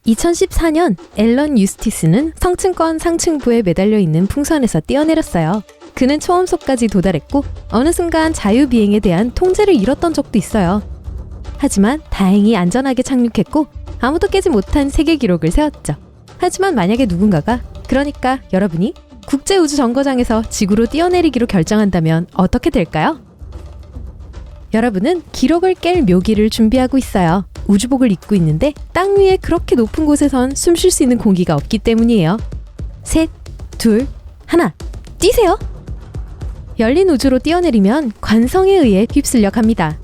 2014년 앨런 유스티스는 성층권 상층부에 매달려 있는 풍선에서 뛰어내렸어요. 그는 초음속까지 도달했고 어느 순간 자유비행에 대한 통제를 잃었던 적도 있어요. 하지만 다행히 안전하게 착륙했고 아무도 깨지 못한 세계 기록을 세웠죠. 하지만 만약에 누군가가, 그러니까 여러분이 국제우주정거장에서 지구로 뛰어내리기로 결정한다면 어떻게 될까요? 여러분은 기록을 깰 묘기를 준비하고 있어요. 우주복을 입고 있는데 땅 위에 그렇게 높은 곳에선 숨 쉴 수 있는 공기가 없기 때문이에요. 셋, 둘, 하나, 뛰세요! 열린 우주로 뛰어내리면 관성에 의해 휩쓸려 갑니다.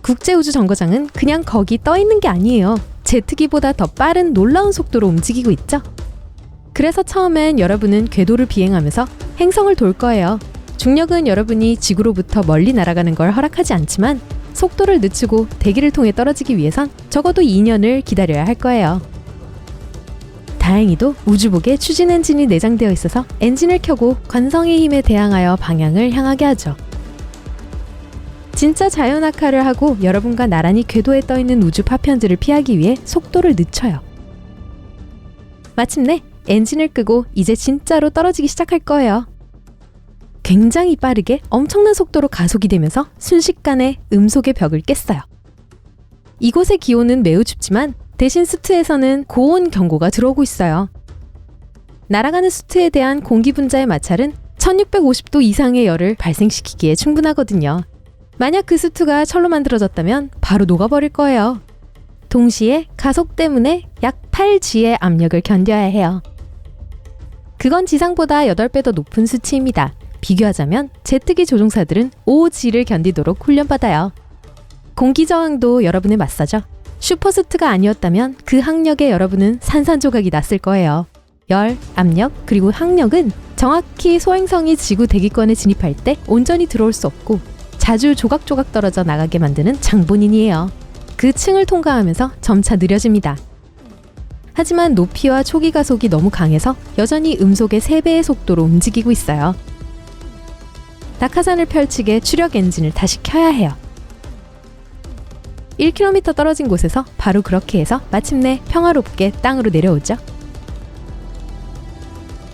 국제우주정거장은 그냥 거기 떠 있는 게 아니에요. 제트기보다 더 빠른 놀라운 속도로 움직이고 있죠. 그래서 처음엔 여러분은 궤도를 비행하면서 행성을 돌 거예요. 중력은 여러분이 지구로부터 멀리 날아가는 걸 허락하지 않지만 속도를 늦추고 대기를 통해 떨어지기 위해선 적어도 2년을 기다려야 할 거예요. 다행히도 우주복에 추진 엔진이 내장되어 있어서 엔진을 켜고 관성의 힘에 대항하여 방향을 향하게 하죠. 진짜 자연낙하를 하고 여러분과 나란히 궤도에 떠있는 우주 파편들을 피하기 위해 속도를 늦춰요. 마침내 엔진을 끄고 이제 진짜로 떨어지기 시작할 거예요. 굉장히 빠르게 엄청난 속도로 가속이 되면서 순식간에 음속의 벽을 깼어요. 이곳의 기온은 매우 춥지만 대신 수트에서는 고온 경고가 들어오고 있어요. 날아가는 수트에 대한 공기 분자의 마찰은 1650도 이상의 열을 발생시키기에 충분하거든요. 만약 그 수트가 철로 만들어졌다면 바로 녹아버릴 거예요. 동시에 가속 때문에 약 8G의 압력을 견뎌야 해요. 그건 지상보다 8배 더 높은 수치입니다. 비교하자면 제트기 조종사들은 5G를 견디도록 훈련받아요. 공기 저항도 여러분에 맞서죠. 슈퍼수트가 아니었다면 그 학력에 여러분은 산산조각이 났을 거예요. 열, 압력, 그리고 항력은 정확히 소행성이 지구 대기권에 진입할 때 온전히 들어올 수 없고 자주 조각조각 떨어져 나가게 만드는 장본인이에요. 그 층을 통과하면서 점차 느려집니다. 하지만 높이와 초기 가속이 너무 강해서 여전히 음속의 3배의 속도로 움직이고 있어요. 낙하산을 펼치게 추력 엔진을 다시 켜야 해요. 1km 떨어진 곳에서 바로 그렇게 해서 마침내 평화롭게 땅으로 내려오죠.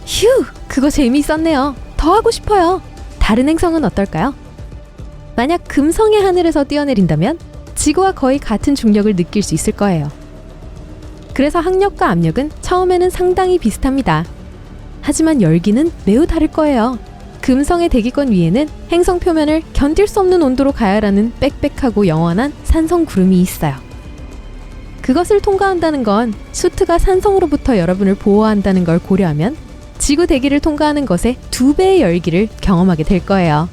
휴! 그거 재미있었네요. 더 하고 싶어요. 다른 행성은 어떨까요? 만약 금성의 하늘에서 뛰어내린다면 지구와 거의 같은 중력을 느낄 수 있을 거예요. 그래서 항력과 압력은 처음에는 상당히 비슷합니다. 하지만 열기는 매우 다를 거예요. 금성의 대기권 위에는 행성 표면을 견딜 수 없는 온도로 가열하는 빽빽하고 영원한 산성 구름이 있어요. 그것을 통과한다는 건 수트가 산성으로부터 여러분을 보호한다는 걸 고려하면 지구 대기를 통과하는 것의 2배의 열기를 경험하게 될 거예요.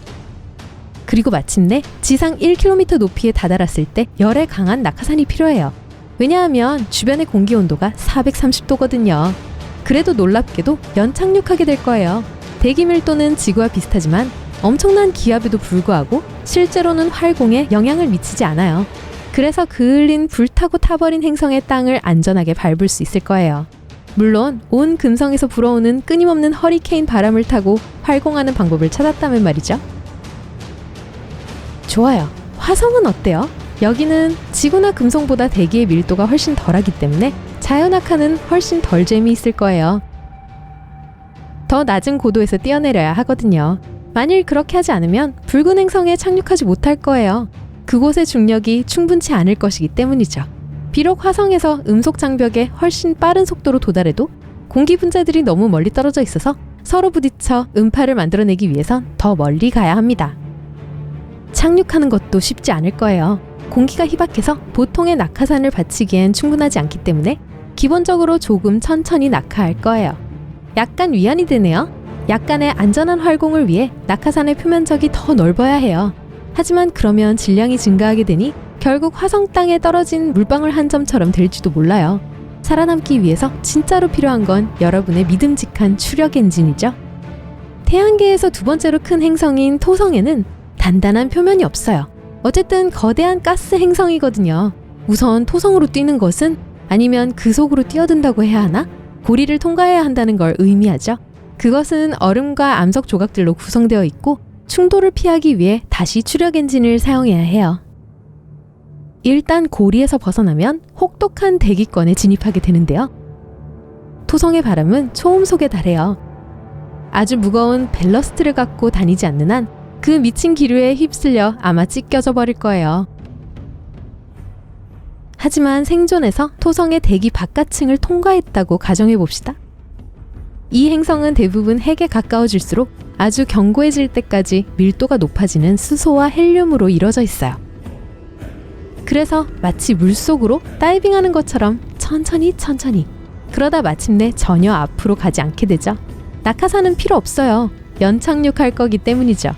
그리고 마침내 지상 1km 높이에 다다랐을 때 열에 강한 낙하산이 필요해요. 왜냐하면 주변의 공기 온도가 430도거든요. 그래도 놀랍게도 연착륙하게 될 거예요. 대기 밀도는 지구와 비슷하지만 엄청난 기압에도 불구하고 실제로는 활공에 영향을 미치지 않아요. 그래서 그을린 불타고 타버린 행성의 땅을 안전하게 밟을 수 있을 거예요. 물론 온 금성에서 불어오는 끊임없는 허리케인 바람을 타고 활공하는 방법을 찾았다면 말이죠. 좋아요. 화성은 어때요? 여기는 지구나 금성보다 대기의 밀도가 훨씬 덜하기 때문에 자연낙하는 훨씬 덜 재미있을 거예요. 더 낮은 고도에서 뛰어내려야 하거든요. 만일 그렇게 하지 않으면 붉은 행성에 착륙하지 못할 거예요. 그곳의 중력이 충분치 않을 것이기 때문이죠. 비록 화성에서 음속 장벽에 훨씬 빠른 속도로 도달해도 공기 분자들이 너무 멀리 떨어져 있어서 서로 부딪혀 음파를 만들어내기 위해선 더 멀리 가야 합니다. 착륙하는 것도 쉽지 않을 거예요. 공기가 희박해서 보통의 낙하산을 받치기엔 충분하지 않기 때문에 기본적으로 조금 천천히 낙하할 거예요. 약간 위안이 되네요. 약간의 안전한 활공을 위해 낙하산의 표면적이 더 넓어야 해요. 하지만 그러면 질량이 증가하게 되니 결국 화성 땅에 떨어진 물방울 한 점처럼 될지도 몰라요. 살아남기 위해서 진짜로 필요한 건 여러분의 믿음직한 추력 엔진이죠. 태양계에서 두 번째로 큰 행성인 토성에는 단단한 표면이 없어요. 어쨌든 거대한 가스 행성이거든요. 우선 토성으로 뛰는 것은 아니면 그 속으로 뛰어든다고 해야 하나? 고리를 통과해야 한다는 걸 의미하죠. 그것은 얼음과 암석 조각들로 구성되어 있고 충돌을 피하기 위해 다시 추력 엔진을 사용해야 해요. 일단 고리에서 벗어나면 혹독한 대기권에 진입하게 되는데요. 토성의 바람은 초음속에 달해요. 아주 무거운 밸러스트를 갖고 다니지 않는 한 그 미친 기류에 휩쓸려 아마 찢겨져 버릴 거예요. 하지만 생존해서 토성의 대기 바깥층을 통과했다고 가정해 봅시다. 이 행성은 대부분 핵에 가까워질수록 아주 견고해질 때까지 밀도가 높아지는 수소와 헬륨으로 이루어져 있어요. 그래서 마치 물속으로 다이빙하는 것처럼 천천히 그러다 마침내 전혀 앞으로 가지 않게 되죠. 낙하산은 필요 없어요. 연착륙할 거기 때문이죠.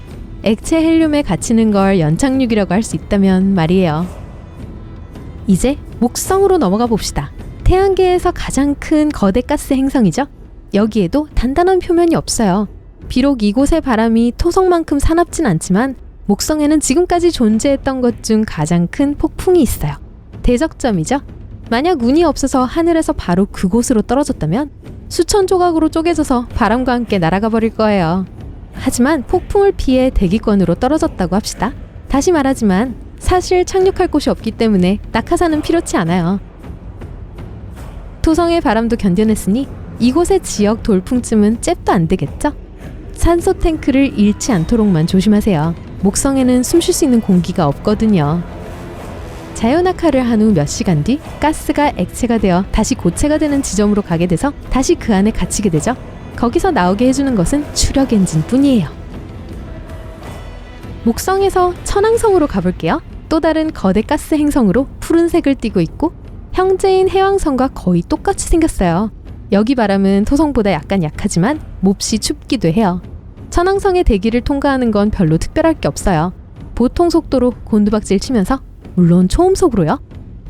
액체 헬륨에 갇히는 걸 연착륙이라고 할 수 있다면 말이에요. 이제 목성으로 넘어가 봅시다. 태양계에서 가장 큰 거대 가스 행성이죠. 여기에도 단단한 표면이 없어요. 비록 이곳의 바람이 토성만큼 사납진 않지만 목성에는 지금까지 존재했던 것 중 가장 큰 폭풍이 있어요. 대적점이죠. 만약 운이 없어서 하늘에서 바로 그곳으로 떨어졌다면 수천 조각으로 쪼개져서 바람과 함께 날아가 버릴 거예요. 하지만 폭풍을 피해 대기권으로 떨어졌다고 합시다. 다시 말하지만 사실 착륙할 곳이 없기 때문에 낙하산은 필요치 않아요. 토성의 바람도 견뎌냈으니 이곳의 지역 돌풍쯤은 잽도 안 되겠죠? 산소 탱크를 잃지 않도록만 조심하세요. 목성에는 숨 쉴 수 있는 공기가 없거든요. 자연낙하를 한 후 몇 시간 뒤 가스가 액체가 되어 다시 고체가 되는 지점으로 가게 돼서 다시 그 안에 갇히게 되죠. 거기서 나오게 해주는 것은 추력 엔진 뿐이에요. 목성에서 천왕성으로 가볼게요. 또 다른 거대 가스 행성으로 푸른색을 띠고 있고 형제인 해왕성과 거의 똑같이 생겼어요. 여기 바람은 토성보다 약간 약하지만 몹시 춥기도 해요. 천왕성의 대기를 통과하는 건 별로 특별할 게 없어요. 보통 속도로 곤두박질 치면서, 물론 초음속으로요.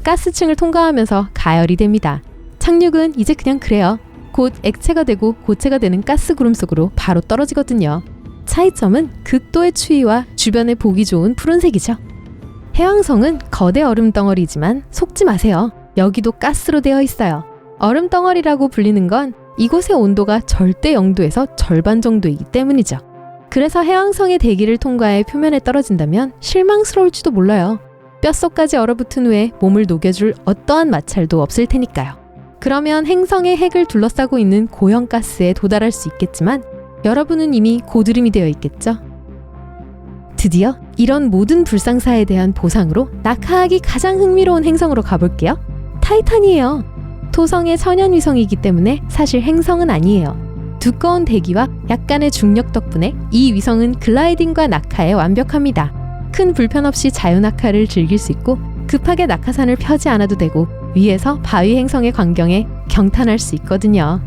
가스층을 통과하면서 가열이 됩니다. 착륙은 이제 그냥 그래요. 곧 액체가 되고 고체가 되는 가스 구름 속으로 바로 떨어지거든요. 차이점은 극도의 추위와 주변에 보기 좋은 푸른색이죠. 해왕성은 거대 얼음 덩어리지만 속지 마세요. 여기도 가스로 되어 있어요. 얼음 덩어리라고 불리는 건 이곳의 온도가 절대 0도에서 절반 정도이기 때문이죠. 그래서 해왕성의 대기를 통과해 표면에 떨어진다면 실망스러울지도 몰라요. 뼛속까지 얼어붙은 후에 몸을 녹여줄 어떠한 마찰도 없을 테니까요. 그러면 행성의 핵을 둘러싸고 있는 고형가스에 도달할 수 있겠지만 여러분은 이미 고드름이 되어 있겠죠? 드디어 이런 모든 불상사에 대한 보상으로 낙하하기 가장 흥미로운 행성으로 가볼게요. 타이탄이에요. 토성의 천연위성이기 때문에 사실 행성은 아니에요. 두꺼운 대기와 약간의 중력 덕분에 이 위성은 글라이딩과 낙하에 완벽합니다. 큰 불편 없이 자유낙하를 즐길 수 있고 급하게 낙하산을 펴지 않아도 되고 위에서 바위 행성의 광경에 경탄할 수 있거든요.